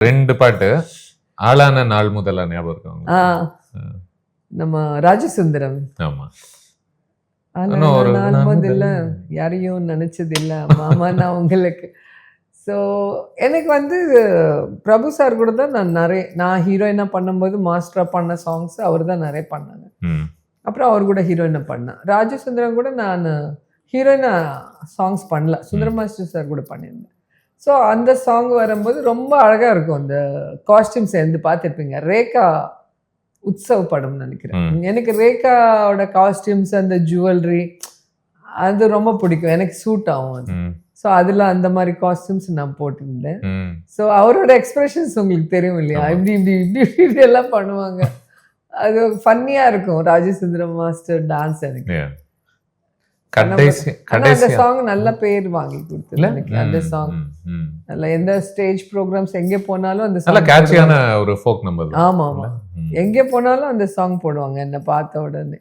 2 பாட்டு ஆளான நாள் முதல்ல ஞாபகம் இருக்கு. நம்ம ராஜசுந்தரம். ஆமா. நாள் முதல்ல யாரையும் நினைச்சது இல்ல மாமா நான் உங்களுக்கு. ஸோ எனக்கு பிரபு சார் கூட தான் நான் ஹீரோயினா பண்ணும்போது மாஸ்டரா பண்ண சாங்ஸ் அவர் தான் நிறைய பண்ணாங்க. அப்புறம் அவர் கூட ஹீரோயினா பண்ணேன். ராஜசுந்தரம் கூட நான் ஹீரோயினா சாங்ஸ் பண்ணல, சுந்தரம் மாஸ்டர் சார் கூட பண்ணியிருந்தேன். ஸோ அந்த சாங் வரும்போது ரொம்ப அழகாக இருக்கும். அந்த காஸ்டியூம்ஸ் பார்த்துருப்பீங்க, ரேகா உற்சவ் படம் நினைக்கிறேன். எனக்கு ரேகாவோட காஸ்டியூம்ஸ் அந்த ஜுவல்லரி அது ரொம்ப பிடிக்கும், எனக்கு சூட் ஆகும் அது. ஸோ அதில் அந்த மாதிரி காஸ்டியூம்ஸ் நான் போட்டிருந்தேன். ஸோ அவரோட எக்ஸ்பிரஷன்ஸ் உங்களுக்கு தெரியும் இல்லையா, இப்படி இப்படி இப்படி இப்படி எல்லாம் பண்ணுவாங்க. அது ஃபன்னியாக இருக்கும். ராஜசுந்தரம் மாஸ்டர் டான்ஸ் எனக்கு அந்த சாங் நல்ல பேர் வாங்கி கொடுத்தது எனக்கு. அந்த சாங் நல்ல எந்த ஸ்டேஜ் ப்ரோக்ராம்ஸ் எங்கே போனாலும் அந்த சாங் கேட்சியான ஒரு ஃபோக் நம்பர். ஆமா ஆமா, எங்கே போனாலும் அந்த சாங் போடுவாங்க என்ன பார்த்த உடனே.